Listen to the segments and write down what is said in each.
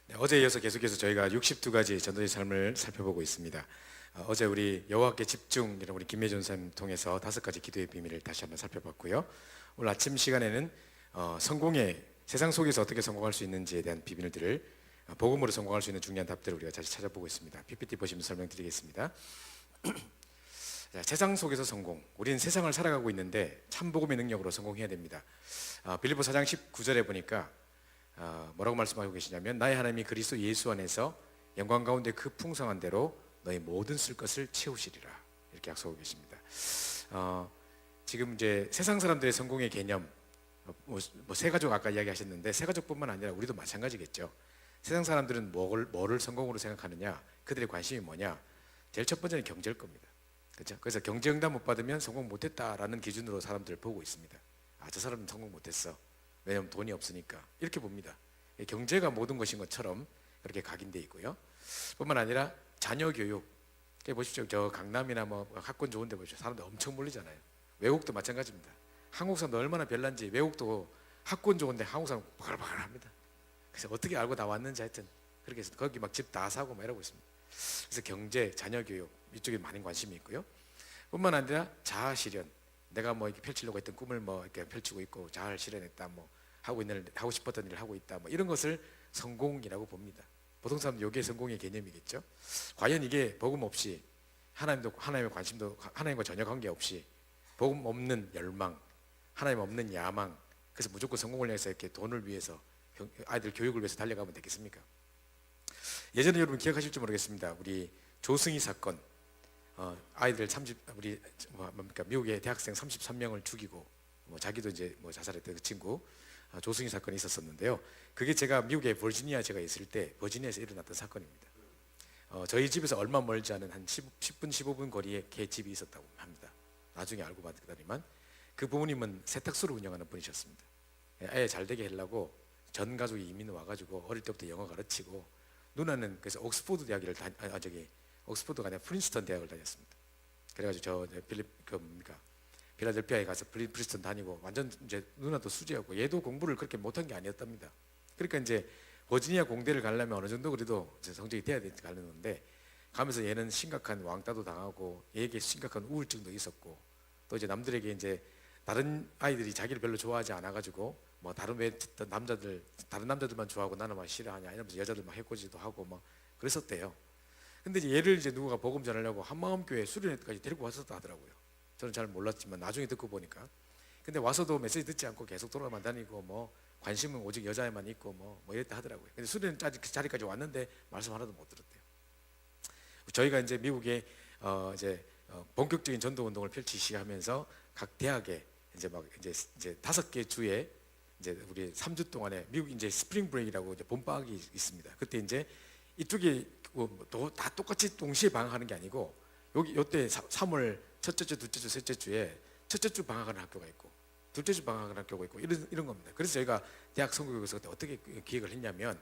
네, 어제에 이어서 계속해서 저희가 62가지 전도의 삶을 살펴보고 있습니다. 어제 우리 여호와께 집중 이런 우리 김혜준 선생님 통해서 5가지 기도의 비밀을 다시 한번 살펴봤고요. 오늘 아침 시간에는 성공의 세상 속에서 어떻게 성공할 수 있는지에 대한 비밀들을 복음으로 성공할 수 있는 중요한 답들을 우리가 다시 찾아보고 있습니다. PPT 보시면서 설명드리겠습니다. 자, 세상 속에서 성공. 우리는 세상을 살아가고 있는데 참 복음의 능력으로 성공해야 됩니다. 빌립보 4장 19절에 보니까 뭐라고 말씀하고 계시냐면 나의 하나님이 그리스도 예수 안에서 영광 가운데 그 풍성한 대로 너희 모든 쓸 것을 채우시리라 이렇게 약속하고 계십니다. 지금 이제 세상 사람들의 성공의 개념 세 가족 아까 이야기하셨는데 세 가족뿐만 아니라 우리도 마찬가지겠죠. 세상 사람들은 뭐를 성공으로 생각하느냐, 그들의 관심이 뭐냐, 제일 첫 번째는 경제일 겁니다. 그렇죠? 그래서 경제 응답 못 받으면 성공 못했다라는 기준으로 사람들을 보고 있습니다. 저 사람은 성공 못했어. 왜냐하면 돈이 없으니까 이렇게 봅니다. 경제가 모든 것인 것처럼 그렇게 각인되어 있고요. 뿐만 아니라 자녀 교육 보십시오. 저 강남이나 뭐 학군 좋은 데 보십시오. 사람들 엄청 몰리잖아요. 외국도 마찬가지입니다. 한국 사람도 얼마나 별난지 외국도 학군 좋은데 한국 사람 바글바글합니다. 그래서 어떻게 알고 다 왔는지 하여튼 그렇게 해서 거기 막 집 다 사고 막 이러고 있습니다. 그래서 경제, 자녀 교육 이쪽에 많은 관심이 있고요. 뿐만 아니라 자아 실현, 내가 뭐 이렇게 펼치려고 했던 꿈을 뭐 이렇게 펼치고 있고 자아를 실현했다, 뭐 하고 싶었던 일을 하고 있다, 뭐 이런 것을 성공이라고 봅니다. 보통 사람들 이게 성공의 개념이겠죠. 과연 이게 복음 없이 하나님의 관심도 하나님과 전혀 관계 없이 복음 없는 열망, 하나님 없는 야망, 그래서 무조건 성공을 위해서 이렇게 돈을 위해서 아이들 교육을 위해서 달려가면 되겠습니까? 예전에 여러분 기억하실지 모르겠습니다. 우리 조승희 사건, 아이들 미국의 대학생 33명을 죽이고 자기도 이제 자살했던 그 친구 조승희 사건이 있었었는데요. 그게 제가 미국의 버지니아 제가 있을 때 버지니아에서 일어났던 사건입니다. 저희 집에서 얼마 멀지 않은 한 10분 15분 거리에 걔 집이 있었다고 합니다. 나중에 알고 봤더니만 그 부모님은 세탁소를 운영하는 분이셨습니다. 애 잘 되게 하려고 전 가족이 이민 와가지고 어릴 때부터 영어 가르치고, 누나는 그래서 옥스포드 대학을 옥스포드가 아니라 프린스턴 대학을 다녔습니다. 그래가지고 필라델피아에 가서 프린스턴 다니고 완전 이제 누나도 수재였고 얘도 공부를 그렇게 못한 게 아니었답니다. 그러니까 이제 버지니아 공대를 가려면 어느 정도 그래도 성적이 돼야 되니까 가는 건데, 가면서 얘는 심각한 왕따도 당하고 얘에게 심각한 우울증도 있었고, 또 이제 남들에게 이제 다른 아이들이 자기를 별로 좋아하지 않아가지고 뭐 다른 남자들만 좋아하고 나는 막 싫어하냐 이러면서 여자들만 해코지도 하고 막 그랬었대요. 근데 이제 얘를 이제 누가 복음 전하려고 한마음교회 수련회까지 데리고 왔었다 하더라고요. 저는 잘 몰랐지만 나중에 듣고 보니까. 근데 와서도 메시지 듣지 않고 계속 돌아만 다니고 뭐 관심은 오직 여자에만 있고 뭐 이랬다 하더라고요. 근데 수련 자리까지 왔는데 말씀 하나도 못 들었대요. 저희가 이제 미국에 본격적인 전도 운동을 펼치기 하면서 각 대학에 이제 5개 주에 이제 우리 3주 동안에 미국 이제 스프링 브레이크라고 이제 봄방학이 있습니다. 그때 이제 이쪽에 다 똑같이 동시에 방학하는 게 아니고 요때 3월 첫째 주, 둘째 주, 셋째 주에 첫째 주 방학하는 학교가 있고 둘째 주 방학하는 학교가 있고 이런 겁니다. 그래서 저희가 대학 선교교에서 그때 어떻게 기획을 했냐면,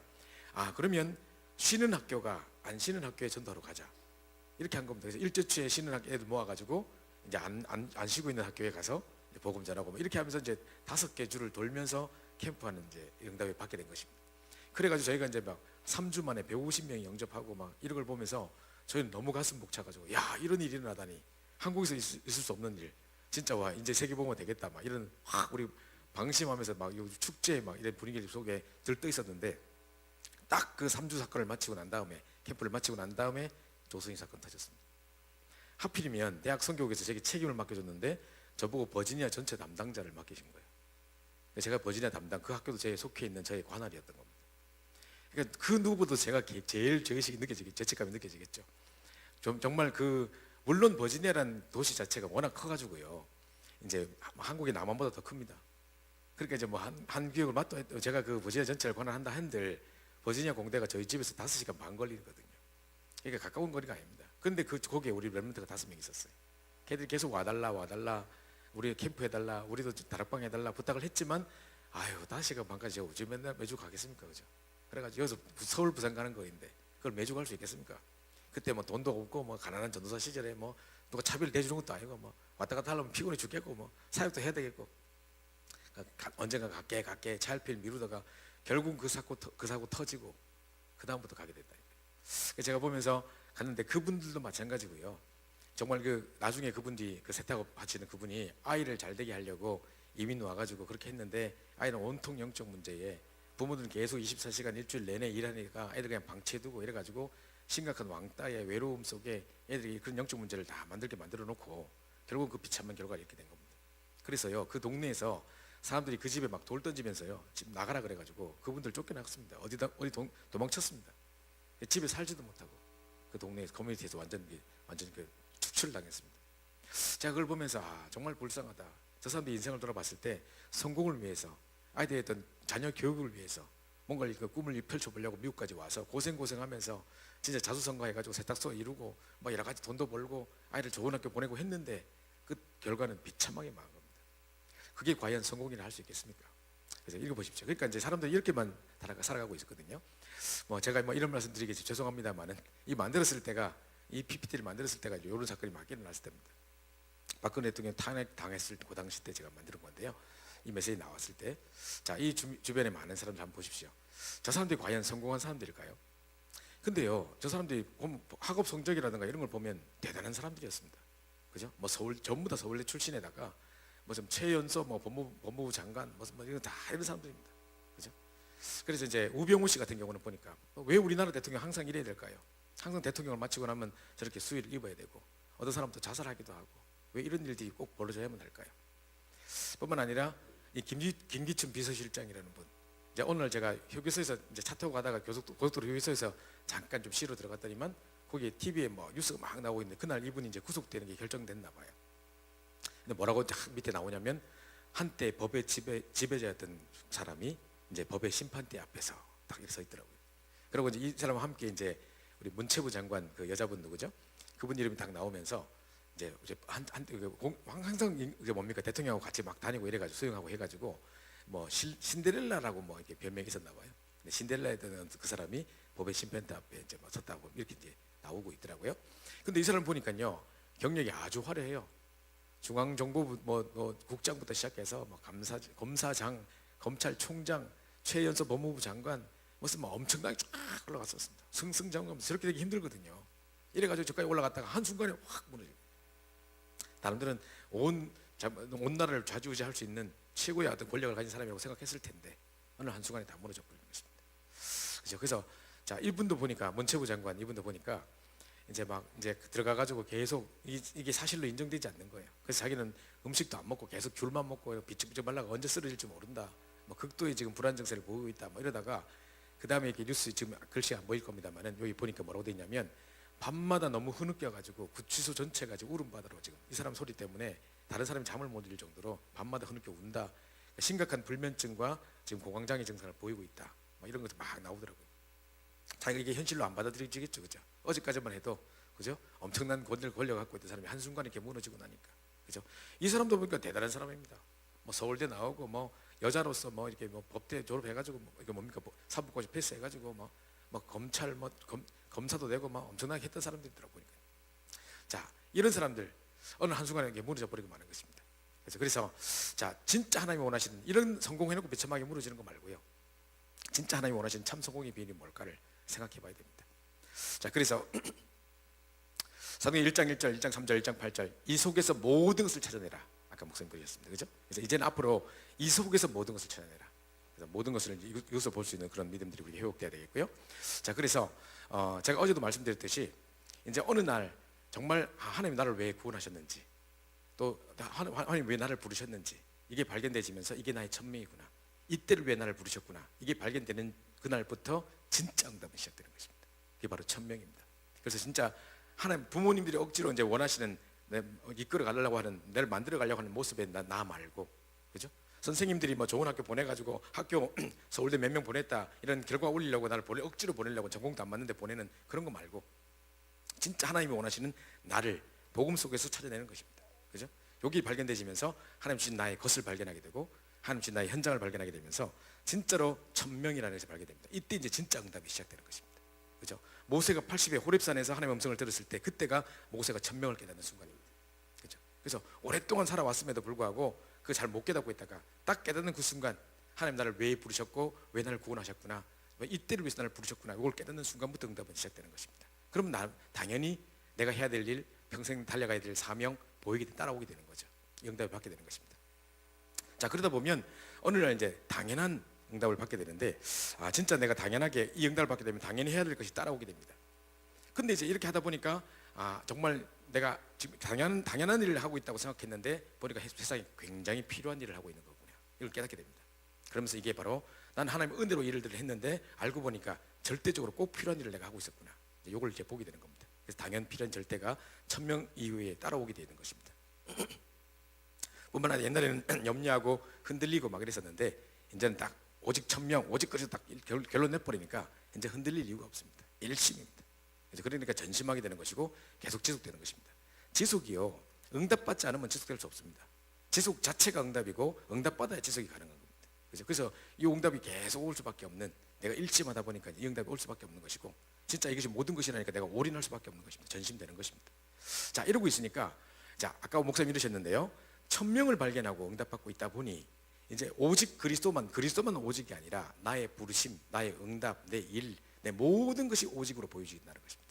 그러면 쉬는 학교가 안 쉬는 학교에 전도하러 가자 이렇게 한 겁니다. 그래서 일째 주에 쉬는 애들 모아가지고 이제 안 쉬고 있는 학교에 가서 복음 전하고 이렇게 하면서 이제 5개 주를 돌면서 캠프하는 이제 응답을 받게 된 것입니다. 그래가지고 저희가 이제 막 3주 만에 150명이 영접하고 막 이런 걸 보면서 저희는 너무 가슴 벅차가지고, 야, 이런 일이 일어나다니, 한국에서 있을 수 없는 일, 진짜 와 이제 세계보면 되겠다 막 이런 우리 방심하면서 막 축제 막 이런 분위기 속에 들떠 있었는데, 딱 그 3주 사건을 마치고 난 다음에 캠프를 마치고 난 다음에 조승희 사건 터졌습니다. 하필이면 대학 선교국에서 제게 책임을 맡겨줬는데 저보고 버지니아 전체 담당자를 맡기신 거예요. 제가 버지니아 담당, 그 학교도 제 속해 있는 저의 관할이었던 겁니다. 그러니까 그 누구보다 제가 제일 죄의식이 죄책감이 느껴지겠죠. 정말 물론 버지니아라는 도시 자체가 워낙 커가지고요, 이제 한국의 남한보다 더 큽니다. 그러니까 이제 한 교육을 맡도 제가 그 버지니아 전체를 관할한다 한들 버지니아 공대가 저희 집에서 5시간 반 걸리거든요. 그러니까 가까운 거리가 아닙니다. 그런데 거기에 우리 랩런트가 5명 있었어요. 걔들이 계속 와달라 우리 캠프 해달라, 우리도 다락방 해달라 부탁을 했지만 5시간 반까지 제가 어찌 매주 가겠습니까, 그죠? 그래가지고 여기서 서울 부산 가는 거인데 그걸 매주 갈 수 있겠습니까? 그때 뭐 돈도 없고 뭐 가난한 전도사 시절에 뭐 누가 차비를 대주는 것도 아니고 뭐 왔다 갔다 하려면 피곤해 죽겠고 뭐 사역도 해야 되겠고, 언젠가 갈게 차일피일 미루다가 결국 그 사고 터지고 그 다음부터 가게 됐다니까요. 제가 보면서 갔는데 그분들도 마찬가지고요. 정말 그 나중에 그분이 그 세탁업 하시는 그분이 아이를 잘 되게 하려고 이민 와가지고 그렇게 했는데 아이는 온통 영적 문제에 부모들은 계속 24시간 일주일 내내 일하니까 애들 그냥 방치해두고 이래가지고 심각한 왕따의 외로움 속에 애들이 그런 영적 문제를 다 만들게 만들어 놓고 결국 그 비참한 결과가 이렇게 된 겁니다. 그래서요 그 동네에서 사람들이 그 집에 막 돌 던지면서요 집 나가라 그래가지고 그분들 쫓겨났습니다. 어디 도망쳤습니다. 집에 살지도 못하고 그 동네에서 커뮤니티에서 완전 그 축출을 당했습니다. 제가 그걸 보면서 정말 불쌍하다. 저 사람들이 인생을 돌아봤을 때 성공을 위해서 아이들의 어떤 자녀 교육을 위해서 뭔가 그 꿈을 펼쳐보려고 미국까지 와서 고생하면서 진짜 자수성가해가지고 세탁소 이루고 막 여러 가지 돈도 벌고 아이를 좋은 학교 보내고 했는데 그 결과는 비참하게 망한 겁니다. 그게 과연 성공이라 할 수 있겠습니까? 그래서 읽어보십시오. 그러니까 이제 사람들이 이렇게만 살아가고 있었거든요. 뭐 제가 뭐 이런 말씀 드리겠지 죄송합니다만은 이 만들었을 때가 이 PPT를 만들었을 때가 이런 사건이 막 일어났을 때입니다. 박근혜 대통령 탄핵 당했을 그 당시 때 제가 만든 건데요. 이 메시지 나왔을 때, 자, 이 주변에 많은 사람들 한번 보십시오. 저 사람들이 과연 성공한 사람들일까요? 근데요, 저 사람들이 학업 성적이라든가 이런 걸 보면 대단한 사람들이었습니다. 그죠? 뭐 전부 다 서울대 출신에다가 무슨 최연소 뭐 법무부 장관 무슨 뭐 이런 다 이런 사람들입니다. 그죠? 그래서 이제 우병우 씨 같은 경우는 보니까 왜 우리나라 대통령 항상 이래야 될까요? 항상 대통령을 마치고 나면 저렇게 수위를 입어야 되고 어떤 사람도 자살하기도 하고 왜 이런 일들이 꼭 벌어져야만 할까요? 뿐만 아니라 이 김기춘 비서실장이라는 분, 이제 오늘 제가 휴게소에서 이제 차 타고 가다가 고속도로 휴게소에서 잠깐 좀 쉬러 들어갔더니만 거기에 TV에 뭐 뉴스가 막 나오고 있는데 그날 이분이 이제 구속되는 게 결정됐나 봐요. 근데 뭐라고 딱 밑에 나오냐면 한때 법의 지배자였던 사람이 이제 법의 심판대 앞에서 딱 이렇게 서 있더라고요. 그리고 이제 이 사람과 함께 이제 우리 문체부 장관 그 여자분 누구죠? 그분 이름이 딱 나오면서 이제 항상 이제 뭡니까 대통령하고 같이 막 다니고 이래가지고 수영하고 해가지고 뭐 신데렐라라고 뭐 이렇게 별명이 있었나 봐요. 근데 신데렐라였던 그 사람이 법의 심판대 앞에 이제 뭐 섰다고 이렇게 이제 나오고 있더라고요. 근데 이 사람 보니까요 경력이 아주 화려해요. 중앙정보부 뭐 국장부터 시작해서 뭐 검사장, 검찰총장, 최연소 법무부 장관 무슨 뭐 엄청나게 쫙 올라갔었습니다. 승승장구하면서 저렇게 되기 힘들거든요. 이래가지고 저까지 올라갔다가 한순간에 확 무너지고 사람들은 온 나라를 좌지우지할 수 있는 최고의 어떤 권력을 가진 사람이라고 생각했을 텐데 어느 한순간에 다 무너져 버린 것입니다. 그렇죠? 그래서 자 이분도 보니까 문체부 장관 이분도 보니까 이제 들어가가지고 계속 이게 사실로 인정되지 않는 거예요. 그래서 자기는 음식도 안 먹고 계속 귤만 먹고 비쩍비쩍 말라가 언제 쓰러질지 모른다. 뭐 극도의 지금 불안 증세를 보이고 있다. 뭐 이러다가 그 다음에 이렇게 뉴스 지금 글씨가 안 보일 겁니다만은 여기 보니까 뭐라고 돼 있냐면 밤마다 너무 흐느껴가지고 구치소 전체가 지금 울음바다로 지금 이 사람 소리 때문에 다른 사람이 잠을 못 이룰 정도로 밤마다 흐느껴 운다. 심각한 불면증과 지금 공황장애 증상을 보이고 있다. 뭐 이런 것도 막 나오더라고요. 자기가 이게 현실로 안 받아들여지겠죠, 그죠? 어제까지만 해도 그죠? 엄청난 권력을 갖고 있던 사람이 한순간에 이렇게 무너지고 나니까 그죠? 이 사람도 보니까 대단한 사람입니다. 뭐 서울대 나오고 뭐 여자로서 뭐 이렇게 뭐 법대 졸업해가지고 뭐 이게 뭡니까 사법고시 패스해가지고 뭐 검찰 검사도 되고 막 엄청나게 했던 사람들이더라고 보니까. 자 이런 사람들 어느 한순간에 이게 무너져 버리고 마는 것입니다. 그래서 자 진짜 하나님이 원하시는 이런 성공해놓고 비참하게 무너지는 거 말고요. 진짜 하나님이 원하시는 참 성공의 비밀이 뭘까를 생각해봐야 됩니다. 자 그래서 사도행 1장 1절, 1장 3절, 1장 8절 이 속에서 모든 것을 찾아내라. 아까 목사님 그러셨습니다. 그죠? 그래서 이제는 앞으로 이 속에서 모든 것을 찾아내라. 그래서 모든 것을 이것을 볼 수 있는 그런 믿음들이 우리가 회복돼야 되겠고요. 자 그래서 제가 어제도 말씀드렸듯이 이제 어느 날 정말 하나님 나를 왜 구원하셨는지 또 하나님 왜 나를 부르셨는지 이게 발견되지면서 이게 나의 천명이구나. 이때를 왜 나를 부르셨구나. 이게 발견되는 그날부터 진짜 응답이 시작되는 것입니다. 그게 바로 천명입니다. 그래서 진짜 하나님 부모님들이 억지로 이제 원하시는 이끌어 가려고 하는 내를 만들어 가려고 하는 모습에 나 말고 그죠? 선생님들이 뭐 좋은 학교 보내가지고 학교 서울대 몇 명 보냈다 이런 결과 올리려고 나를 억지로 보내려고 전공도 안 맞는데 보내는 그런 거 말고 진짜 하나님이 원하시는 나를 복음 속에서 찾아내는 것입니다. 그죠? 여기 발견되지면서 하나님 주신 나의 것을 발견하게 되고 하나님 주신 나의 현장을 발견하게 되면서 진짜로 천명이라는 것을 발견됩니다. 이때 이제 진짜 응답이 시작되는 것입니다. 그죠? 모세가 80에 호렙산에서 하나님의 음성을 들었을 때 그때가 모세가 천명을 깨닫는 순간입니다. 그죠? 그래서 오랫동안 살아왔음에도 불구하고 그 잘 못 깨닫고 있다가 딱 깨닫는 그 순간 하나님 나를 왜 부르셨고 왜 나를 구원하셨구나 이때를 위해서 나를 부르셨구나. 이걸 깨닫는 순간부터 응답은 시작되는 것입니다. 그럼 당연히 내가 해야 될 일, 평생 달려가야 될 사명, 따라오게 되는 거죠. 응답을 받게 되는 것입니다. 자, 그러다 보면 어느 날 이제 당연한 응답을 받게 되는데, 진짜 내가 당연하게 이 응답을 받게 되면 당연히 해야 될 것이 따라오게 됩니다. 근데 이제 이렇게 하다 보니까 정말 내가 지금 당연한 일을 하고 있다고 생각했는데 보니까 세상에 굉장히 필요한 일을 하고 있는 거구나. 이걸 깨닫게 됩니다. 그러면서 이게 바로 난 하나님의 은혜로 일을 했는데 알고 보니까 절대적으로 꼭 필요한 일을 내가 하고 있었구나. 이걸 이제 보게 되는 겁니다. 그래서 당연 필요한 절대가 1000명 이후에 따라오게 되는 것입니다. 뿐만 아니라 옛날에는 염려하고 흔들리고 막 이랬었는데 이제는 딱 오직 1000명, 오직 그래서 딱 결론 내버리니까 이제 흔들릴 이유가 없습니다. 일심입니다. 그러니까 전심하게 되는 것이고 계속 지속되는 것입니다. 지속이요, 응답받지 않으면 지속될 수 없습니다. 지속 자체가 응답이고 응답받아야 지속이 가능한 겁니다. 그래서 이 응답이 계속 올 수밖에 없는, 내가 일심하다 보니까 이 응답이 올 수밖에 없는 것이고, 진짜 이것이 모든 것이라니까 내가 올인할 수밖에 없는 것입니다. 전심되는 것입니다. 자, 이러고 있으니까, 자, 아까 목사님 이러셨는데요, 1000명을 발견하고 응답받고 있다 보니 이제 오직 그리스도만 오직이 아니라 나의 부르심, 나의 응답, 내 일, 내 모든 것이 오직으로 보여진다는 것입니다.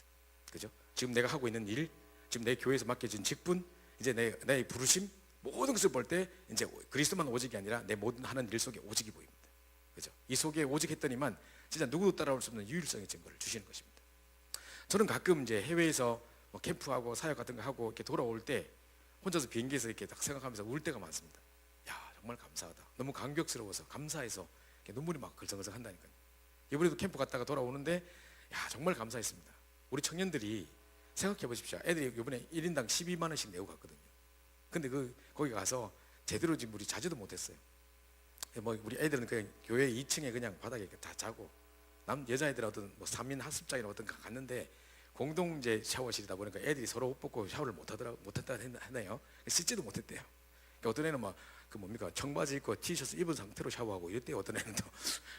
그죠? 지금 내가 하고 있는 일, 지금 내 교회에서 맡겨진 직분, 이제 내 부르심, 모든 것을 볼 때 이제 그리스도만 오직이 아니라 내 모든 하는 일 속에 오직이 보입니다. 그죠? 이 속에 오직했더니만 진짜 누구도 따라올 수 없는 유일성의 증거를 주시는 것입니다. 저는 가끔 이제 해외에서 뭐 캠프하고 사역 같은 거 하고 이렇게 돌아올 때 혼자서 비행기에서 이렇게 딱 생각하면서 울 때가 많습니다. 야, 정말 감사하다. 너무 감격스러워서, 감사해서 눈물이 막 글썽글썽 한다니까요. 이번에도 캠프 갔다가 돌아오는데, 야, 정말 감사했습니다. 우리 청년들이 생각해 보십시오. 애들이 이번에 1인당 12만 원씩 내고 갔거든요. 근데 거기 가서 제대로 지금 우리 자지도 못했어요. 뭐 우리 애들은 그냥 교회 2층에 그냥 바닥에 다 자고, 여자애들 어떤 뭐 3인 학습장이나 어떤 가 갔는데 공동 이제 샤워실이다 보니까 애들이 서로 옷 벗고 샤워를 못했다 했나요? 씻지도 못했대요. 그러니까 어떤 애는 막 청바지 입고 티셔츠 입은 상태로 샤워하고 이랬대요. 어떤 애는 또.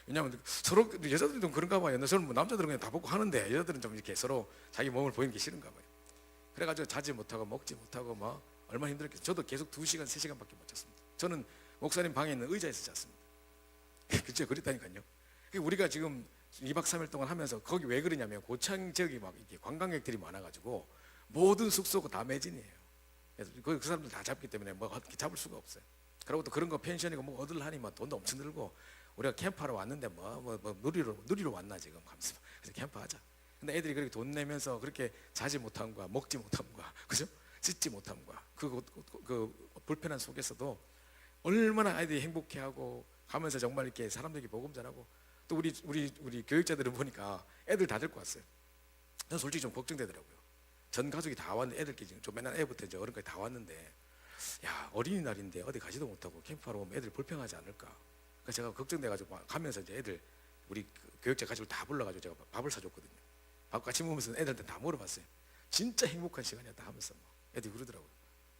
왜냐하면 서로, 여자들은 좀 그런가 봐요. 저는 뭐 남자들은 그냥 다 벗고 하는데 여자들은 좀 이렇게 서로 자기 몸을 보이는 게 싫은가 봐요. 그래가지고 자지 못하고 먹지 못하고 막 얼마나 힘들었겠어요. 저도 계속 2시간 3시간밖에 못 잤습니다. 저는 목사님 방에 있는 의자에서 잤습니다. 그죠? 그랬다니까요. 우리가 지금 2박 3일 동안 하면서 거기 왜 그러냐면 고창 지역이 막 이렇게 관광객들이 많아가지고 모든 숙소가 다 매진이에요. 그래서 그 사람들 다 잡기 때문에 뭐 어떻게 잡을 수가 없어요. 그리고 또 그런 거 펜션이고 뭐 얻으려니 뭐 돈도 엄청 들고, 우리가 캠프하러 왔는데 뭐 누리러 왔나 지금 하면서 그래서 캠프하자. 근데 애들이 그렇게 돈 내면서 그렇게 자지 못함과 먹지 못함과, 그죠? 씻지 못함과 그 불편한 속에서도 얼마나 아이들이 행복해하고 가면서 정말 이렇게 사람들에게 복음 전하고, 또 우리 교육자들은 보니까 애들 다 데리고 왔어요. 저는 솔직히 좀 걱정되더라고요. 전 가족이 다 왔는데, 애들끼리 좀 맨날 애부터 이제 어른까지 다 왔는데, 야, 어린이날인데 어디 가지도 못하고 캠프하러 오면 애들 불평하지 않을까. 그래서 제가 걱정돼가지고 가면서 이제 애들, 우리 교육자 가족을 다 불러가지고 제가 밥을 사줬거든요. 밥 같이 먹으면서 애들한테 다 물어봤어요. 진짜 행복한 시간이었다 하면서 막 애들이 그러더라고요.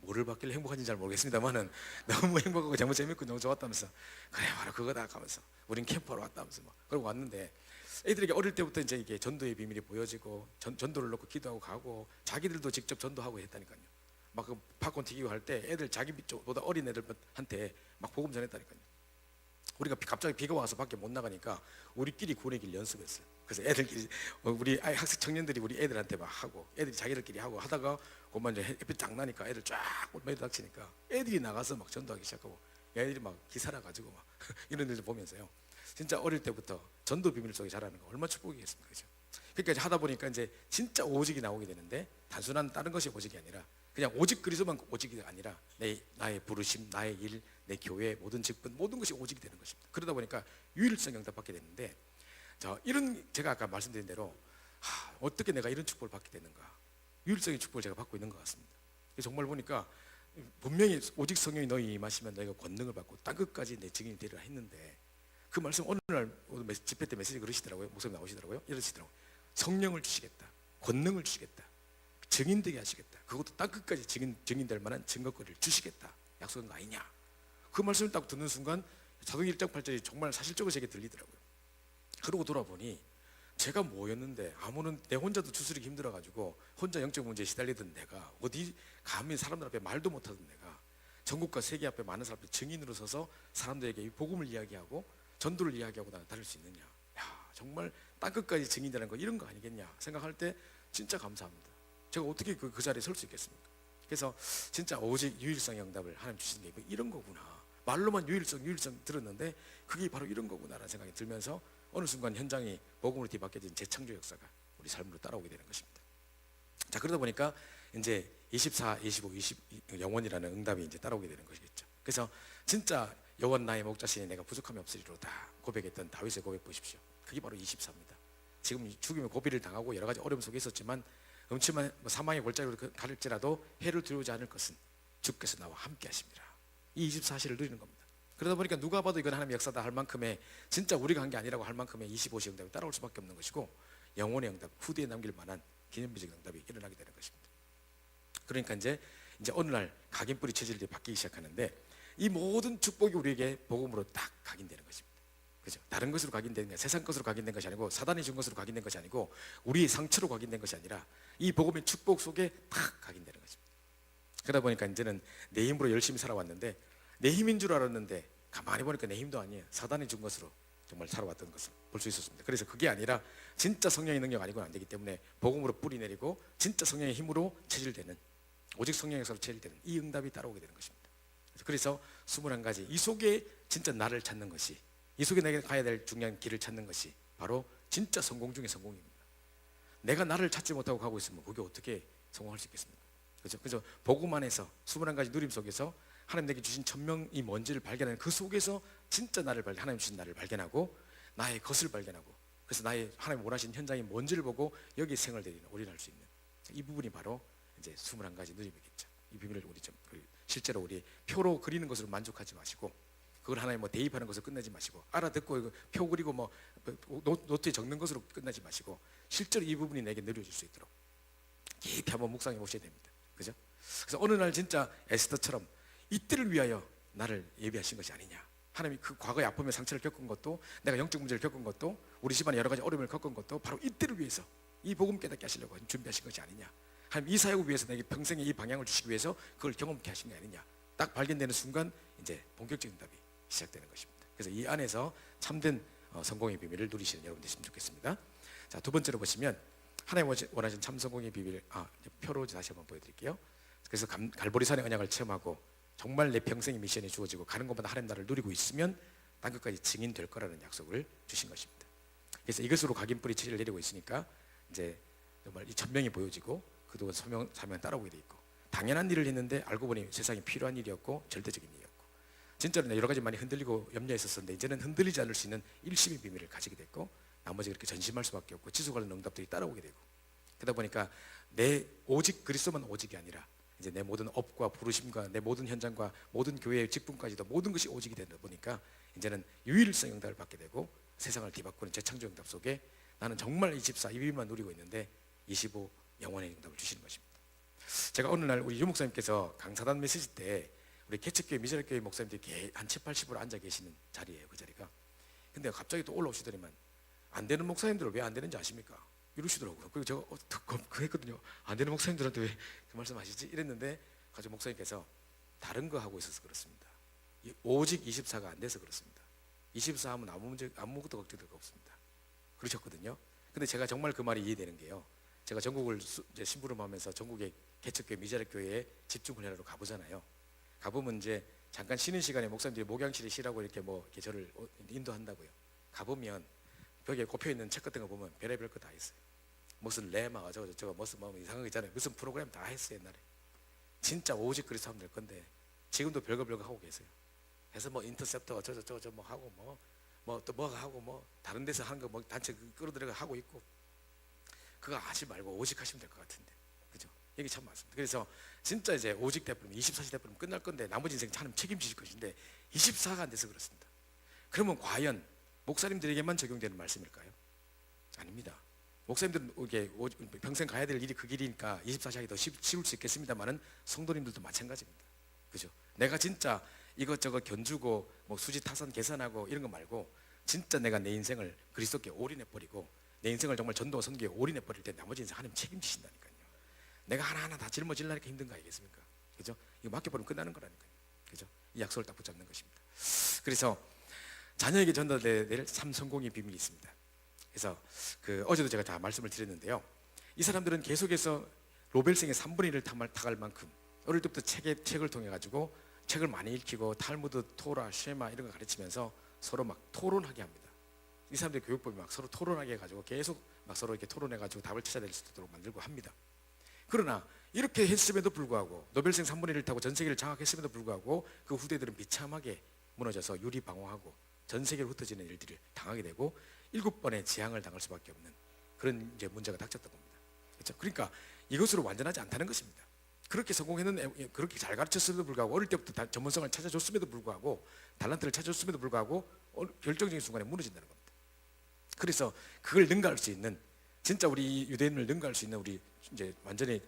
뭐를 받길래 행복한지 잘 모르겠습니다만은 너무 행복하고 너무 재밌고 너무 좋았다면서, 그래 바로 그거다 하면서 우린 캠프하러 왔다면서 막 그러고 왔는데, 애들에게 어릴 때부터 이제 이게 전도의 비밀이 보여지고 전도를 놓고 기도하고 가고 자기들도 직접 전도하고 했다니까요. 막 그 팝콘 튀기고 할 때 애들 자기보다 어린 애들한테 막 복음 전했다니까요. 우리가 갑자기 비가 와서 밖에 못 나가니까 우리끼리 구원의 길 연습했어요. 그래서 애들끼리, 우리 학생 청년들이 우리 애들한테 막 하고, 애들이 자기들끼리 하고 하다가 그만 이제 햇빛 쫙 나니까 애들 쫙 매일 닥치니까 애들이 나가서 막 전도하기 시작하고, 애들이 막 기사라 가지고 막 이런 일을 보면서요, 진짜 어릴 때부터 전도 비밀 속에 자라는 거 얼마나 축복이겠습니까, 그죠? 그러니까 이제 하다 보니까 이제 진짜 오직이 나오게 되는데, 단순한 다른 것이 오직이 아니라 그냥 오직 그리스도만 오직이 아니라 나의 부르심, 나의 일, 내 교회 모든 직분, 모든 것이 오직이 되는 것입니다. 그러다 보니까 유일성 응답받게 되는데, 제가 아까 말씀드린 대로 어떻게 내가 이런 축복을 받게 되는가, 유일성의 축복을 제가 받고 있는 것 같습니다. 정말 보니까 분명히 오직 성령이 너희 임하시면 너희가 권능을 받고 땅끝까지 내 증인이 되리라 했는데, 그 말씀 어느 날 집회 때 메시지 그러시더라고요. 목사님 나오시더라고요. 이러시더라고요. 성령을 주시겠다, 권능을 주시겠다, 증인되게 하시겠다, 그것도 땅끝까지 증인될 만한 증거거리를 주시겠다 약속한 거 아니냐. 그 말씀을 딱 듣는 순간 사도행 1장 8절이 정말 사실적으로 제게 들리더라고요. 그러고 돌아보니 제가 뭐였는데, 아무런 내 혼자도 추스르기 힘들어가지고 혼자 영적 문제에 시달리던 내가, 어디 감히 사람들 앞에 말도 못하던 내가 전국과 세계 앞에 많은 사람들 증인으로 서서 사람들에게 이 복음을 이야기하고 전도를 이야기하고 다닐 수 있느냐. 야, 정말 땅끝까지 증인되는 거 이런 거 아니겠냐 생각할 때 진짜 감사합니다. 제가 어떻게 그 자리에 설 수 있겠습니까? 그래서 진짜 오직 유일성의 응답을 하나님 주신 게 이런 거구나. 말로만 유일성 들었는데 그게 바로 이런 거구나라는 생각이 들면서 어느 순간 현장이 복음으로 뒤바뀌어진 재창조 역사가 우리 삶으로 따라오게 되는 것입니다. 자, 그러다 보니까 이제 24, 25, 20 영원이라는 응답이 이제 따라오게 되는 것이겠죠. 그래서 진짜 여호와 나의 목자시니 내가 부족함이 없으리로다 고백했던 다윗의 고백 보십시오. 그게 바로 24입니다. 지금 죽임의 고비를 당하고 여러 가지 어려움 속에 있었지만 음침한 사망의 골짜기로 갈지라도 해를 두려우지 않을 것은 주께서 나와 함께 하십니다. 이 24시를 누리는 겁니다. 그러다 보니까 누가 봐도 이건 하나님의 역사다 할 만큼의 진짜 우리가 한 게 아니라고 할 만큼의 25시 응답이 따라올 수밖에 없는 것이고 영혼의 응답, 후대에 남길 만한 기념비적 응답이 일어나게 되는 것입니다. 그러니까 이제 어느 날 각인뿌리 체질이 바뀌기 시작하는데 이 모든 축복이 우리에게 복음으로 딱 각인되는 것입니다. 그죠? 다른 것으로 각인되는 게 세상 것으로 각인된 것이 아니고 사단이 준 것으로 각인된 것이 아니고 우리의 상처로 각인된 것이 아니라 이 복음의 축복 속에 딱 각인되는 것입니다. 그러다 보니까 이제는 내 힘으로 열심히 살아왔는데 내 힘인 줄 알았는데 가만히 보니까 내 힘도 아니에요. 사단이 준 것으로 정말 살아왔던 것을 볼 수 있었습니다. 그래서 그게 아니라 진짜 성령의 능력 아니고는 안 되기 때문에 복음으로 뿌리 내리고 진짜 성령의 힘으로 체질되는 오직 성령의 역사로 체질되는 이 응답이 따라오게 되는 것입니다. 그래서 21가지 이 속에 진짜 나를 찾는 것이 이 속에 내가 가야 될 중요한 길을 찾는 것이 바로 진짜 성공 중의 성공입니다. 내가 나를 찾지 못하고 가고 있으면 그게 어떻게 성공할 수 있겠습니까? 그죠? 복음 안에서 21가지 누림 속에서 하나님 내게 주신 천명이 뭔지를 발견하는 그 속에서 진짜 하나님 주신 나를 발견하고 나의 것을 발견하고 그래서 나의 하나님 원하신 현장이 뭔지를 보고 여기 생활되리는 올인할 수 있는 이 부분이 바로 이제 21가지 누림이겠죠. 이 비밀을 우리 좀 실제로 우리 표로 그리는 것으로 만족하지 마시고 그걸 하나님 뭐 대입하는 것으로 끝내지 마시고 알아듣고 표 그리고 뭐 노트에 적는 것으로 끝내지 마시고 실제로 이 부분이 내게 느려질 수 있도록 깊이 한번 묵상해 보셔야 됩니다. 그죠? 그래서 어느 날 진짜 에스더처럼 이때를 위하여 나를 예비하신 것이 아니냐. 하나님이 그 과거의 아픔의 상처를 겪은 것도 내가 영적 문제를 겪은 것도 우리 집안에 여러 가지 어려움을 겪은 것도 바로 이때를 위해서 이 복음 깨닫게 하시려고 준비하신 것이 아니냐. 하나님 이 사역을 위해서 내게 평생에 이 방향을 주시기 위해서 그걸 경험케 하신 게 아니냐. 딱 발견되는 순간 이제 본격적인 응답이 시작되는 것입니다. 그래서 이 안에서 참된 성공의 비밀을 누리시는 여러분 되시면 좋겠습니다. 자, 두 번째로 보시면 하나님 원하신 참 성공의 비밀 표로 다시 한번 보여드릴게요. 그래서 갈보리산의 언약을 체험하고 정말 내 평생의 미션이 주어지고 가는 곳마다 하나님 나라를 누리고 있으면 땅끝까지 증인될 거라는 약속을 주신 것입니다. 그래서 이것으로 각인뿌리 체질을 내리고 있으니까 이제 정말 이 천명이 보여지고 그동안 사명 따라오게 돼 있고 당연한 일을 했는데 알고 보니 세상에 필요한 일이었고 절대적인 일이었고 진짜로 여러 가지 많이 흔들리고 염려했었는데 이제는 흔들리지 않을 수 있는 일심의 비밀을 가지게 됐고 나머지 그렇게 전심할 수밖에 없고 지속하는 응답들이 따라오게 되고 그러다 보니까 내 오직 그리스도만 오직이 아니라 이제 내 모든 업과 부르심과 내 모든 현장과 모든 교회의 직분까지도 모든 것이 오직이 되다 보니까 이제는 유일성 응답을 받게 되고 세상을 뒤바꾸는 재창조 응답 속에 나는 정말 24 이 비밀만 누리고 있는데 25 영원의 응답을 주시는 것입니다. 제가 어느 날 우리 유 목사님께서 강사단 메시지 때 우리 개척교회 미전교회 목사님들이 한 70, 80% 앉아 계시는 자리예요. 그 자리가. 근데 갑자기 또 올라오시더니만 안 되는 목사님들은 왜 안 되는지 아십니까? 이러시더라고요. 그리고 제가 그랬거든요. 안 되는 목사님들한테 왜 그 말씀하시지? 이랬는데 가지고 목사님께서 다른 거 하고 있어서 그렇습니다. 오직 24가 안 돼서 그렇습니다. 24 하면 아무것도 걱정될 거 없습니다. 그러셨거든요. 근데 제가 정말 그 말이 이해되는 게요. 제가 전국을 이제 심부름하면서 전국의 개척교회 미자립교회에 집중훈련하러 가보잖아요. 가보면 이제 잠깐 쉬는 시간에 목사님들이 목양실에 쉬라고 이렇게 이렇게 저를 인도한다고요. 가보면 벽에 꼽혀 있는 책 같은 거 보면 별의별 거 다 있어요. 무슨 레마 저거 무슨 이상한 거 있잖아요. 무슨 프로그램 다 했어요 옛날에. 진짜 오직 그리스도 하면 될 건데 지금도 별거 하고 계세요. 그래서 인터셉터 저거 하고 또 하고 다른 데서 하는 거 단체 끌어들여가 하고 있고 그거 하지 말고 오직 하시면 될 것 같은데 그죠? 이게 참 많습니다. 그래서 진짜 이제 오직 돼버리면 24시 돼버리면 끝날 건데 나머지 인생 하나님 책임지실 것인데 24가 안 돼서 그렇습니다. 그러면 과연 목사님들에게만 적용되는 말씀일까요? 아닙니다. 목사님들은 이게 평생 가야 될 일이 그 길이니까 24시 하기 더 쉬울 수 있겠습니다만은 성도님들도 마찬가지입니다. 그죠? 내가 진짜 이것저것 견주고 수지 타산 계산하고 이런 거 말고 진짜 내가 내 인생을 그리스도께 올인해버리고 내 인생을 정말 전도와 선교에 올인해버릴 때 나머지 인생 하나님 책임지신다니까요. 내가 하나하나 다 짊어지려니까 힘든 거 아니겠습니까? 그죠? 이거 맡겨버리면 끝나는 거라니까요. 그죠? 이 약속을 딱 붙잡는 것입니다. 그래서 자녀에게 전달될 삶 성공의 비밀이 있습니다. 그래서 어제도 제가 다 말씀을 드렸는데요. 이 사람들은 계속해서 로벨생의 3분의 1을 타갈 만큼 어릴 때부터 책을 통해 가지고 책을 많이 읽히고 탈무드, 토라, 쉐마 이런 거 가르치면서 서로 막 토론하게 합니다. 이 사람들의 교육법이 막 서로 토론하게 해가지고 계속 막 서로 이렇게 토론해가지고 답을 찾아낼 수 있도록 만들고 합니다. 그러나 이렇게 했음에도 불구하고 노벨생 3분의 1을 타고 전 세계를 장악했음에도 불구하고 그 후대들은 비참하게 무너져서 유리방황하고 전 세계로 흩어지는 일들을 당하게 되고 7번의 재앙을 당할 수밖에 없는 그런 이제 문제가 닥쳤던 겁니다. 그렇죠? 그러니까 이것으로 완전하지 않다는 것입니다. 그렇게 성공했는, 그렇게 잘 가르쳤음에도 불구하고 어릴 때부터 전문성을 찾아줬음에도 불구하고 달란트를 찾아줬음에도 불구하고 결정적인 순간에 무너진다는 겁니다. 그래서 그걸 능가할 수 있는, 진짜 우리 유대인을 능가할 수 있는 우리 이제 완전히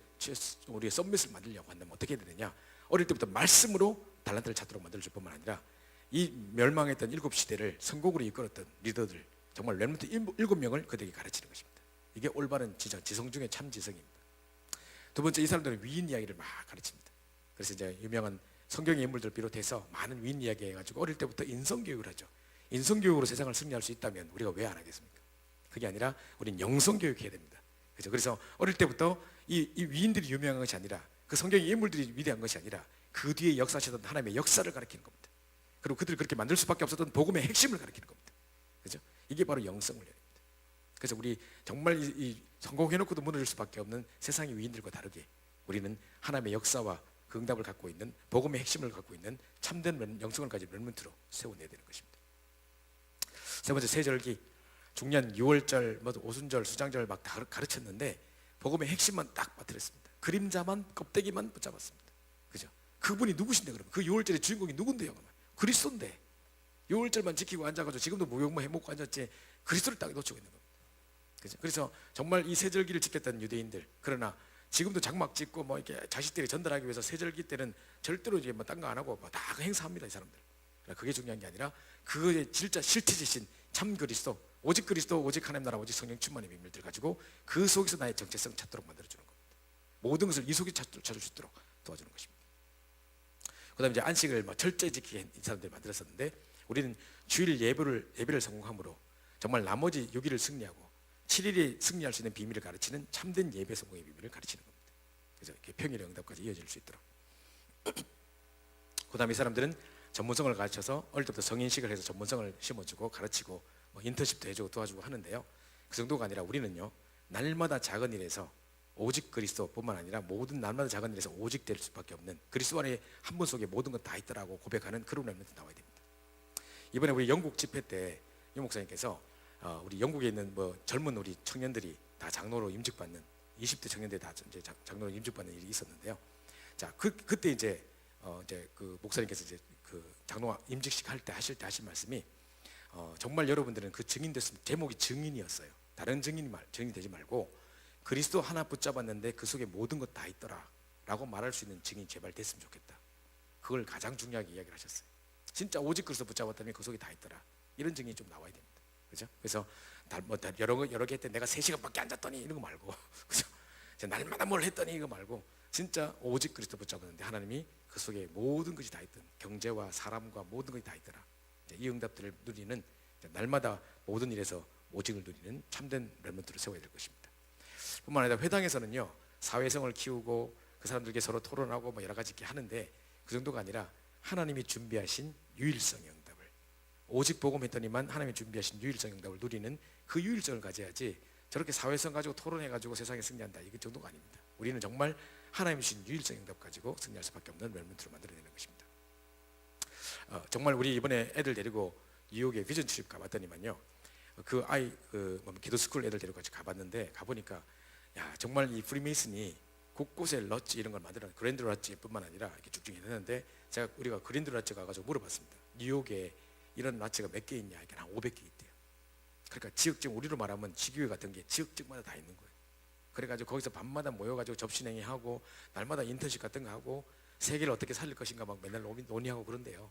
우리의 썸밋을 만들려고 한다면 어떻게 해야 되느냐? 어릴 때부터 말씀으로 달란트를 찾도록 만들어줄 뿐만 아니라 이 멸망했던 7시대를 성공으로 이끌었던 리더들, 정말 렘넌트 7명을 그들에게 가르치는 것입니다. 이게 올바른 지성 중에 참 지성입니다. 두 번째, 이 사람들은 위인 이야기를 막 가르칩니다. 그래서 이제 유명한 성경의 인물들 비롯해서 많은 위인 이야기 해가지고 어릴 때부터 인성교육을 하죠. 인성교육으로 세상을 승리할 수 있다면 우리가 왜 안 하겠습니까? 그게 아니라 우린 영성교육 해야 됩니다. 그렇죠? 그래서 어릴 때부터 이 위인들이 유명한 것이 아니라, 그 성경의 인물들이 위대한 것이 아니라 그 뒤에 역사하셨던 하나님의 역사를 가르치는 겁니다. 그리고 그들을 그렇게 만들 수밖에 없었던 복음의 핵심을 가르치는 겁니다. 그렇죠? 이게 바로 영성을 해야 됩니다. 그래서 우리 정말 이 성공해놓고도 무너질 수밖에 없는 세상의 위인들과 다르게 우리는 하나님의 역사와 그 응답을 갖고 있는 복음의 핵심을 갖고 있는 참된 영성을 가진 렘넌트로 세워내야 되는 것입니다. 세 번째, 세절기, 중년, 유월절, 오순절, 수장절 막 다 가르쳤는데 복음의 핵심만 딱 빠뜨렸습니다. 그림자만, 껍데기만 붙잡았습니다. 그죠? 그분이 누구신데 그러면? 그 유월절의 주인공이 누군데요? 그러면 그리스도인데 유월절만 지키고 앉아가지고 지금도 무용무 해먹고 앉았지 그리스도를 딱 놓치고 있는 겁니다. 그죠? 그래서 정말 이 세절기를 지켰던 유대인들, 그러나 지금도 장막 짓고 뭐 이렇게 자식들이 전달하기 위해서 세절기 때는 절대로 이제 뭐 딴 거 안 하고 뭐 다 행사합니다, 이 사람들. 그게 중요한 게 아니라 그의 진짜 실체지신 참 그리스도, 오직 그리스도, 오직 하나님 나라, 오직 성령 충만의 비밀들 가지고 그 속에서 나의 정체성 찾도록 만들어주는 겁니다. 모든 것을 이 속에 찾을 수 있도록 도와주는 것입니다. 그 다음에 이제 안식을 뭐 철저히 지키게 이 사람들이 만들었었는데, 우리는 주일 예배를 성공함으로 정말 나머지 6일을 승리하고 7일에 승리할 수 있는 비밀을 가르치는 참된 예배 성공의 비밀을 가르치는 겁니다. 그래서 이렇게 평일의 응답까지 이어질 수 있도록. 그 다음에 이 사람들은 전문성을 가르쳐서 어릴 때부터 성인식을 해서 전문성을 심어주고 가르치고 뭐 인턴십도 해주고 도와주고 하는데요. 그 정도가 아니라 우리는요, 날마다 작은 일에서 오직 그리스도뿐만 아니라 모든 날마다 작은 일에서 오직 될 수밖에 없는, 그리스도 안에 한 분 속에 모든 것 다 있더라고 고백하는 그런 렘넌트 나와야 됩니다. 이번에 우리 영국 집회 때 이 목사님께서 우리 영국에 있는 뭐 젊은 우리 청년들이 다 장로로 임직받는, 20대 청년들이 다 이제 장로로 임직받는 일이 있었는데요. 자, 그때 이제 그 목사님께서 이제 그 장로 임직식 하실 때 하신 말씀이 정말 여러분들은 그 증인 됐으면, 제목이 증인이었어요. 다른 증인이 되지 말고 그리스도 하나 붙잡았는데 그 속에 모든 것 다 있더라 라고 말할 수 있는 증인이 제발 됐으면 좋겠다. 그걸 가장 중요하게 이야기를 하셨어요. 진짜 오직 그리스도 붙잡았다면 그 속에 다 있더라, 이런 증인이 좀 나와야 됩니다. 그죠? 그래서 여러 개 했더니 내가 3시간밖에 앉았더니 이런 거 말고, 그죠? 날마다 뭘 했더니 이거 말고 진짜 오직 그리스도 붙잡았는데 하나님이 그 속에 모든 것이 다 있던, 경제와 사람과 모든 것이 다 있더라. 이 응답들을 누리는, 날마다 모든 일에서 오직을 누리는 참된 렘넌트를 세워야 될 것입니다. 뿐만 아니라 회당에서는요, 사회성을 키우고 그 사람들에게 서로 토론하고 뭐 여러 가지 이렇게 하는데, 그 정도가 아니라 하나님이 준비하신 유일성의 응답을, 오직 복음했더니만 하나님이 준비하신 유일성의 응답을 누리는 그 유일성을 가져야지 저렇게 사회성 가지고 토론해가지고 세상에 승리한다, 이게 정도가 아닙니다. 우리는 정말 하나님이 주신 유일성의 응답 가지고 승리할 수밖에 없는 렘넌트로 만들어내는 것입니다. 정말 우리 이번에 애들 데리고 뉴욕에 비전 트립 가봤더니만요, 그 아이 기도스쿨 애들 데리고 같이 가봤는데, 가보니까 야, 정말 이 프리메이슨이 곳곳에 러지 이런 걸 만들어, 그랜드 러지뿐만 아니라 이렇게 쭉쭉 했는데, 우리가 그랜드 러지 가가지고 물어봤습니다. 뉴욕에 이런 러지가 몇 개 있냐? 이게 한 500개 있대요. 그러니까 지역적, 우리로 말하면 지교회 같은 게 지역적마다 다 있는 거예요. 그래가지고 거기서 밤마다 모여가지고 접신행위 하고 날마다 인턴십 같은 거 하고 세계를 어떻게 살릴 것인가 막 맨날 논의하고 그런데요.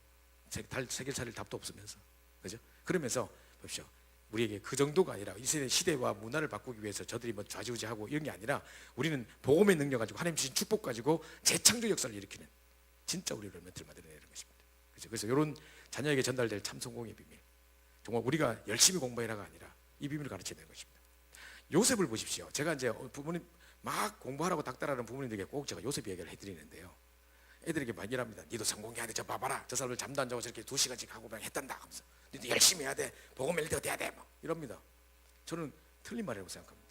세계를 살릴 답도 없으면서, 그죠? 그러면서 보십시오. 우리에게 그 정도가 아니라 이 시대와 문화를 바꾸기 위해서 저들이 뭐 좌지우지하고 이런 게 아니라, 우리는 복음의 능력 가지고 하나님 주신 축복 가지고 재창조 역사를 일으키는 진짜 우리 렘넌트를 만들어내는 것입니다. 그죠? 그래서 이런 자녀에게 전달될 참 성공의 비밀, 정말 우리가 열심히 공부해라가 아니라 이 비밀을 가르쳐야 되는 것입니다. 요셉을 보십시오. 제가 이제 부모님 막 공부하라고 닥달하는 부모님들에게 꼭 제가 요셉 얘기를 해드리는데요. 애들에게 많이 일합니다. 니도 성공해야 돼. 저 봐봐라. 저 사람들 잠도 안 자고 저렇게 2시간씩 하고 그냥 했단다 하면서 니도 열심히 해야 돼. 보고 멜리트가 돼야 돼. 막 이럽니다. 저는 틀린 말이라고 생각합니다.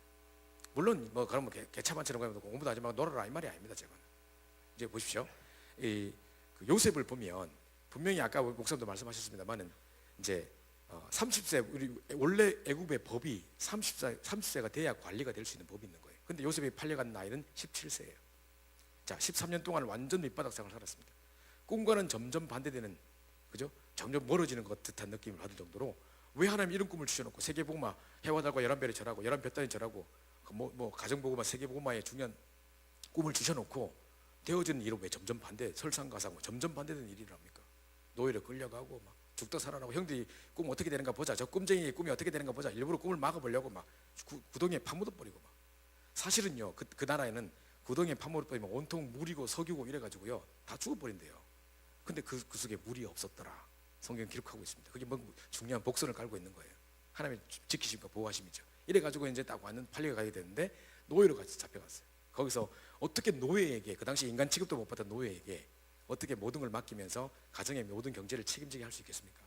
물론 뭐 그러면 개차반처럼 가면 공부도 하지 말고 놀아라 이 말이 아닙니다. 제가 이제 보십시오. 그 요셉을 보면 분명히 아까 목사님도 말씀하셨습니다만은 이제 30세 우리 원래 애굽의 법이 30세가 돼야 관리가 될 수 있는 법이 있는 거예요. 근데 요셉이 팔려간 나이는 17세예요. 자, 13년 동안 완전 밑바닥 생활을 살았습니다. 꿈과는 점점 반대되는, 그죠? 점점 멀어지는 것 듯한 느낌을 받을 정도로 왜 하나님 이런 꿈을 주셔놓고 세계복음화 해와달과 11별에 절하고 11볕단에 절하고 뭐 가정복음화 세계복음화에 중요한 꿈을 주셔놓고 되어지는 일은 왜 점점 반대, 설상가상 뭐 점점 반대되는 일이랍니까? 노예로 끌려가고 막 죽다 살아나고 형들이 꿈 어떻게 되는가 보자, 저 꿈쟁이의 꿈이 어떻게 되는가 보자 일부러 꿈을 막아보려고 막 구덩이에 파묻어버리고 막. 사실은요 그 나라에는 구덩이에 파묻어버리면 온통 물이고 석유고 이래가지고요 다 죽어버린대요. 근데 그 속에 물이 없었더라. 성경 기록하고 있습니다. 그게 뭐 중요한 복선을 깔고 있는 거예요. 하나님의 지키심과 보호하심이죠. 이래가지고 이제 딱 완전 팔려가게 되는데 노예로 같이 잡혀갔어요. 거기서 어떻게 노예에게, 그 당시 인간 취급도 못 받던 노예에게 어떻게 모든 걸 맡기면서 가정의 모든 경제를 책임지게 할 수 있겠습니까?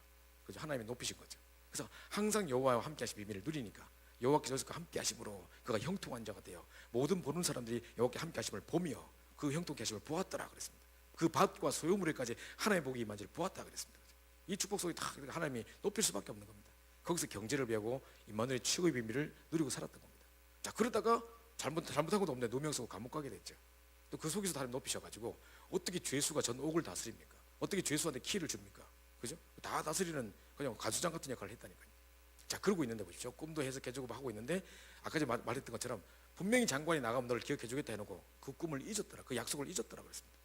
그죠? 하나님이 높이신 거죠. 그래서 항상 여호와와 함께 하신 비밀을 누리니까 여호와께서 저와 함께 하심으로 그가 형통한 자가 되어 모든 보는 사람들이 여호와께 함께 하심을 보며 그 형통케 하심을 보았더라 그랬습니다. 그 밭과 소유물에까지 하나님의 복이 임한 지를 보았다 그랬습니다. 이 축복 속에 다 하나님이 높일 수밖에 없는 겁니다. 거기서 경제를 배우고 임마누엘의 최고의 비밀을 누리고 살았던 겁니다. 자, 그러다가 잘못한 것도 없는데 누명 쓰고 감옥 가게 됐죠. 또 그 속에서 하나님 높이셔가지고 어떻게 죄수가 전 옥을 다스립니까? 어떻게 죄수한테 키를 줍니까? 그죠? 다 다스리는 그냥 가수장 같은 역할을 했다니까요. 자, 그러고 있는데 보십시오. 꿈도 해석해주고 하고 있는데 아까 전에 말했던 것처럼 분명히 장관이 나가면 너를 기억해주겠다 해놓고 그 꿈을 잊었더라. 그 약속을 잊었더라 그랬습니다.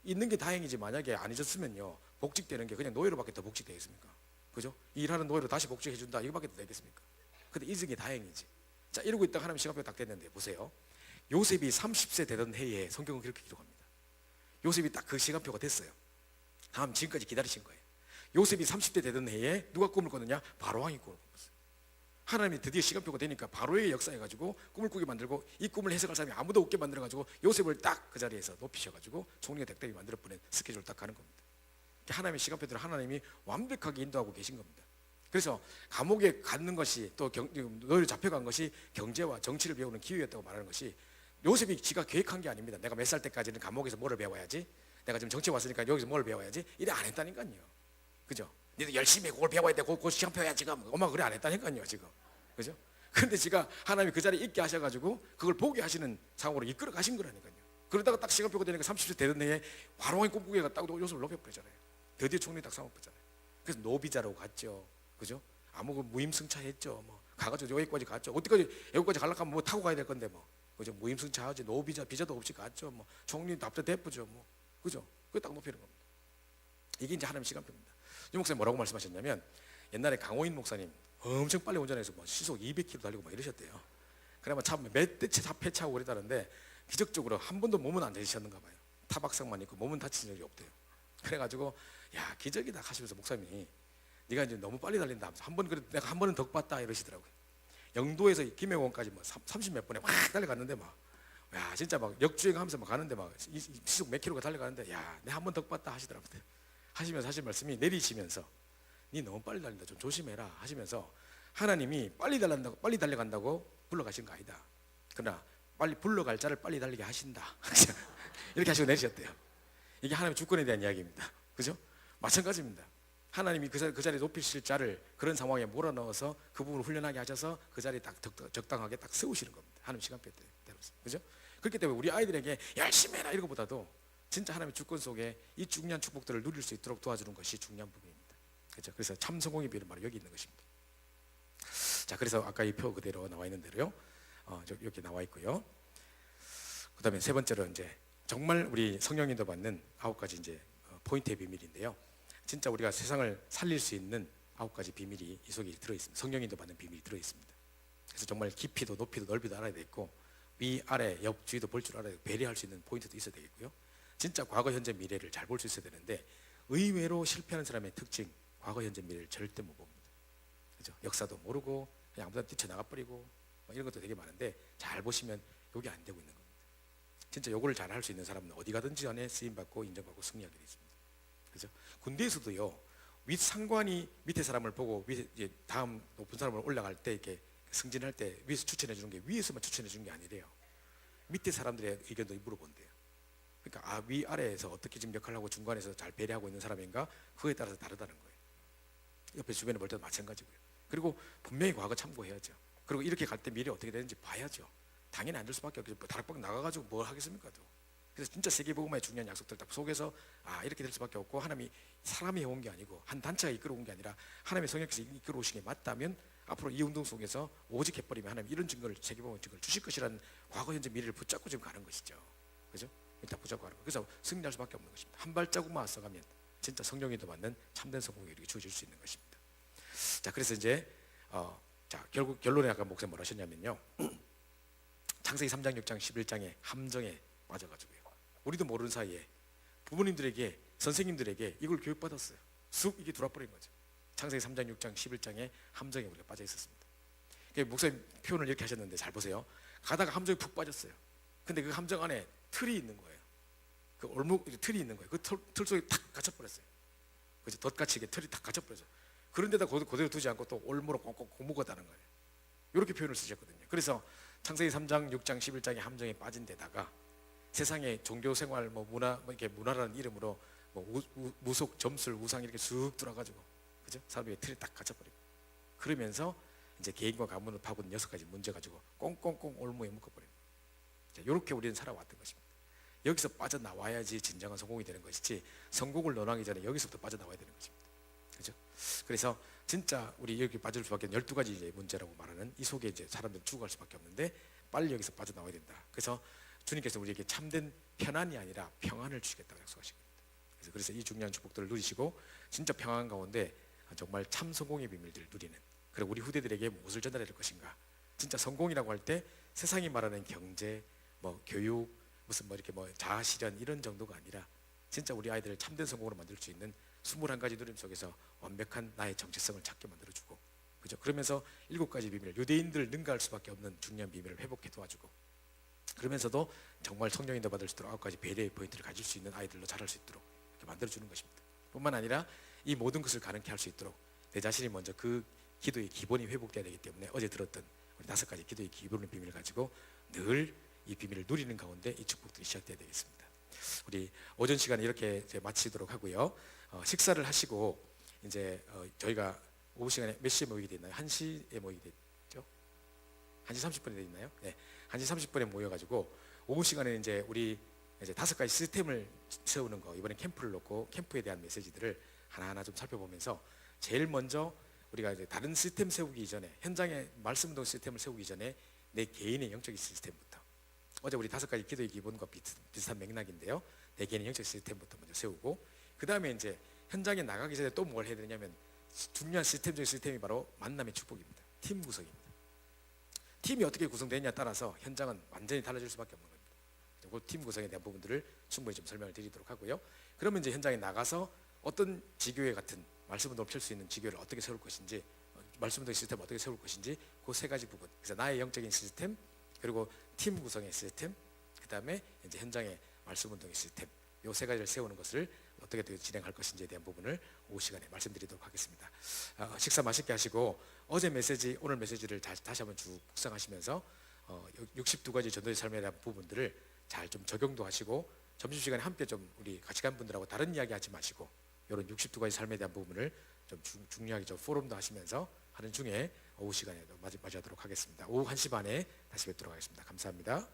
있는 게 다행이지 만약에 안 잊었으면요 복직되는 게 그냥 노예로밖에 더 복직되겠습니까? 그죠? 일하는 노예로 다시 복직해준다 이거밖에 더 되겠습니까? 근데 잊은 게 다행이지. 자, 이러고 있다가 하나님 시간표가 딱 됐는데 보세요. 요셉이 30세 되던 해에 성경은 그렇게 기록합니다. 요셉이 딱 그 시간표가 됐어요. 다음 지금까지 기다리신 거예요. 요셉이 30대 되던 해에 누가 꿈을 꿨느냐? 바로왕이 꿈을 꿨어요. 하나님이 드디어 시간표가 되니까 바로에게 역사해가지고 꿈을 꾸게 만들고 이 꿈을 해석할 사람이 아무도 없게 만들어가지고 요셉을 딱 그 자리에서 높이셔가지고 총리가 덱덱이 만들어보낸 스케줄 딱 가는 겁니다. 하나님의 시간표대로 하나님이 완벽하게 인도하고 계신 겁니다. 그래서 감옥에 갔는 것이 또 너희를 잡혀간 것이 경제와 정치를 배우는 기회였다고 말하는 것이 요셉이 지가 계획한 게 아닙니다. 내가 몇 살 때까지는 감옥에서 뭐를 배워야지, 내가 지금 정치에 왔으니까 여기서 뭘 배워야지 이래 안 했다니까요. 그죠? 니도 열심히 그걸 배워야 돼. 그 시간표야 지금. 엄마 그래 안 했다니까요 지금. 그죠? 그런데 지가 하나님이 그 자리에 있게 하셔가지고 그걸 보게 하시는 상황으로 이끌어 가신 거라니까요. 그러다가 딱 시간표가 되니까 30세 되던 해에 바로왕이 꿈꾸기가 딱 요셉을 높여버리잖아요. 드디어 총리 딱 삼아버렸잖아요. 그래서 노비자로 갔죠. 그죠? 아무 무임승차했죠. 뭐 가가지고 여기까지 갔죠. 어디까지 여기까지 가려고 하면 뭐 타고 가야 될 건데 뭐. 그죠? 무임승차하지. 노비자 비자도 없이 갔죠. 뭐 총리 답도 대쁘죠. 뭐 그죠? 그게 딱 높이는 겁니다. 이게 이제 하나님의 시간표입니다. 유 목사님 뭐라고 말씀하셨냐면 옛날에 강호인 목사님 엄청 빨리 운전해서 뭐 시속 200km 달리고 막 이러셨대요. 그래서 참 몇 대 차 폐차하고 그러다는데 기적적으로 한 번도 몸은 안 다치셨는가 봐요. 타박상만 있고 몸은 다친 적이 없대요. 그래가지고 야 기적이다 하시면서 목사님이 네가 이제 너무 빨리 달린다 하면서 한 번 그래도 내가 한 번은 덕 봤다 이러시더라고요. 영도에서 김해공원까지 뭐 30몇 분에 확 달려갔는데 막 야 진짜 막 역주행하면서 막 가는데 막 시속 몇 킬로가 달려가는데 야 내가 한 번 덕 봤다 하시더라고요. 하시면서 하신 말씀이 내리시면서 니 너무 빨리 달린다 좀 조심해라 하시면서 하나님이 빨리 달려간다고 불러가신 거 아니다. 그러나 빨리 불러갈 자를 빨리 달리게 하신다. 이렇게 하시고 내리셨대요. 이게 하나님의 주권에 대한 이야기입니다. 그죠? 마찬가지입니다. 하나님이 그 자리에 높이실 자를 그런 상황에 몰아넣어서 그 부분을 훈련하게 하셔서 그 자리에 딱 적당하게 딱 세우시는 겁니다. 하나님 시간표에 따라서. 그죠? 그렇기 때문에 우리 아이들에게 열심히 해라 이런 것보다도 진짜 하나님의 주권 속에 이 중요한 축복들을 누릴 수 있도록 도와주는 것이 중요한 부분입니다. 그렇죠? 그래서 참 성공의 비밀은 바로 여기 있는 것입니다. 자, 그래서 아까 이 표 그대로 나와 있는 대로요. 이렇게 나와 있고요. 그다음에 세 번째로 이제 정말 우리 성령인도 받는 9가지 이제 포인트의 비밀인데요. 진짜 우리가 세상을 살릴 수 있는 9가지 비밀이 이 속에 들어 있습니다. 성령인도 받는 비밀이 들어 있습니다. 그래서 정말 깊이도 높이도 넓이도 알아야 되겠고 위 아래 옆 주위도 볼 줄 알아야 되고 배려할 수 있는 포인트도 있어야 되겠고요. 진짜 과거 현재 미래를 잘 볼 수 있어야 되는데 의외로 실패하는 사람의 특징 과거 현재 미래를 절대 못 봅니다. 그죠? 역사도 모르고 그냥 아무데나 뛰쳐나가 버리고 이런 것도 되게 많은데 잘 보시면 여기 안 되고 있는 겁니다. 진짜 요거를 잘 할 수 있는 사람은 어디 가든지 안에 쓰임받고 인정받고 승리하게 되어 있습니다. 그죠? 군대에서도요, 윗 상관이 밑에 사람을 보고 이제 다음 높은 사람을 올라갈 때 이렇게 승진할 때 위에서 추천해 주는 게 위에서만 추천해 주는 게 아니래요. 밑에 사람들의 의견도 물어본대요. 그러니까 위아래에서 어떻게 지금 역할을 하고 중간에서 잘 배려하고 있는 사람인가 그거에 따라서 다르다는 거예요. 옆에 주변에 볼 때도 마찬가지고요. 그리고 분명히 과거 참고해야죠. 그리고 이렇게 갈 때 미래 어떻게 되는지 봐야죠. 당연히 안 될 수밖에 없죠. 다락방 나가가지고 뭘 하겠습니까 또. 그래서 진짜 세계복음화의 중요한 약속들 딱 속에서 이렇게 될 수밖에 없고, 하나님이 사람이 해온 게 아니고 한 단체가 이끌어온 게 아니라 하나님의 성령께서 이끌어오신 게 맞다면 앞으로 이 운동 속에서 오직 해버리면 하나님 이런 증거를, 세계복음의 증거를 주실 것이라는 과거 현재 미래를 붙잡고 지금 가는 것이죠. 그죠? 일단 붙잡고 가는 거. 그래서 승리할 수밖에 없는 것입니다. 한 발자국만 앞서가면 진짜 성령님도 맞는 참된 성공이 이렇게 주어질 수 있는 것입니다. 자, 그래서 이제 결국 결론에 아까 목사님 뭐라 하셨냐면요, 창세기 3장 6장 11장의 함정에 빠져가지고요, 우리도 모르는 사이에 부모님들에게 선생님들에게 이걸 교육받았어요. 쑥 이게 들어와버린 거죠. 창세기 3장 6장 11장의 함정에 우리가 빠져 있었습니다. 목사님 표현을 이렇게 하셨는데 잘 보세요. 가다가 함정에 푹 빠졌어요. 근데 그 함정 안에 틀이 있는 거예요. 그 올목 틀이 있는 거예요. 그 틀 속에 탁 갇혀버렸어요. 그죠? 덧갇히게 틀이 탁 갇혀버렸어요. 그런데다 그대로 두지 않고 또 올무로 꽁꽁 묶었다는 거예요. 이렇게 표현을 쓰셨거든요. 그래서 창세기 3장 6장 11장의 함정에 빠진 데다가 세상의 종교생활 문화 이렇게 문화라는 이름으로 무속 점술 우상 이렇게 쑥 들어가지고, 그죠? 사람의 틀에 딱 갇혀버리고, 그러면서 이제 개인과 가문을 파고든 6가지 문제 가지고 꽁꽁꽁 올무에 묶어버리는, 이렇게 우리는 살아왔던 것입니다. 여기서 빠져나와야지 진정한 성공이 되는 것이지, 성공을 논하기 전에 여기서부터 빠져나와야 되는 것입니다. 그죠? 그래서 진짜 우리 여기 빠질 수밖에 없는 12가지 이제 문제라고 말하는 이 속에 이제 사람들은 죽어갈 수밖에 없는데 빨리 여기서 빠져나와야 된다. 그래서 주님께서 우리에게 참된 편안이 아니라 평안을 주시겠다고 약속하신 겁니다. 그래서 이 중요한 축복들을 누리시고 진짜 평안 가운데 정말 참 성공의 비밀들을 누리는, 그리고 우리 후대들에게 무엇을 전달해야 될 것인가. 진짜 성공이라고 할 때 세상이 말하는 경제, 교육, 무슨 이렇게 자아실현 이런 정도가 아니라 진짜 우리 아이들을 참된 성공으로 만들 수 있는 21가지 누림 속에서 완벽한 나의 정체성을 찾게 만들어주고, 그죠? 그러면서 7가지 비밀, 유대인들을 능가할 수밖에 없는 중요한 비밀을 회복해 도와주고, 그러면서도 정말 성령인도 받을 수 있도록 9가지 배려의 포인트를 가질 수 있는 아이들로 자랄 수 있도록 이렇게 만들어주는 것입니다. 뿐만 아니라 이 모든 것을 가능케 할 수 있도록 내 자신이 먼저 그 기도의 기본이 회복돼야 되기 때문에 어제 들었던 우리 5가지 기도의 기본의 비밀을 가지고 늘 이 비밀을 누리는 가운데 이 축복들이 시작돼야 되겠습니다. 우리 오전 시간에 이렇게 이제 마치도록 하고요. 식사를 하시고 이제 저희가 오후 시간에 몇 시에 모이게 됐나요? 1시에 모이게 됐죠? 1시 30분에 돼 있나요? 네, 1시 30분에 모여가지고 오후 시간에 이제 우리 이제 5가지 시스템을 세우는 거, 이번에 캠프를 놓고 캠프에 대한 메시지들을 하나하나 좀 살펴보면서 제일 먼저 우리가 이제 다른 시스템 세우기 이전에, 현장의 말씀운동 시스템을 세우기 전에 내 개인의 영적인 시스템부터, 어제 우리 5가지 기도의 기본과 비슷한 맥락인데요, 내 개인의 영적 시스템부터 먼저 세우고, 그 다음에 이제 현장에 나가기 전에 또 뭘 해야 되냐면 중요한 시스템적인 시스템이 바로 만남의 축복입니다. 팀 구성입니다. 팀이 어떻게 구성되느냐에 따라서 현장은 완전히 달라질 수밖에 없는 겁니다. 그 팀 구성에 대한 부분들을 충분히 좀 설명을 드리도록 하고요. 그러면 이제 현장에 나가서 어떤 지교회 같은 말씀운동을 펼 수 있는 지교회를 어떻게 세울 것인지, 말씀운동 시스템을 어떻게 세울 것인지, 그 3가지 부분, 그래서 나의 영적인 시스템, 그리고 팀 구성의 시스템, 그 다음에 이제 현장의 말씀운동의 시스템, 이 3가지를 세우는 것을 어떻게 진행할 것인지에 대한 부분을 오후 시간에 말씀드리도록 하겠습니다. 식사 맛있게 하시고 어제 메시지, 오늘 메시지를 다시 한번 쭉 묵상하시면서 62가지 전도의 삶에 대한 부분들을 잘 좀 적용도 하시고, 점심시간에 함께 좀 우리 같이 간 분들하고 다른 이야기 하지 마시고 이런 62가지 삶에 대한 부분을 좀 중요하게 좀 포럼도 하시면서 하는 중에 오후 시간에 맞이하도록 하겠습니다. 오후 1시 반에 다시 뵙도록 하겠습니다. 감사합니다.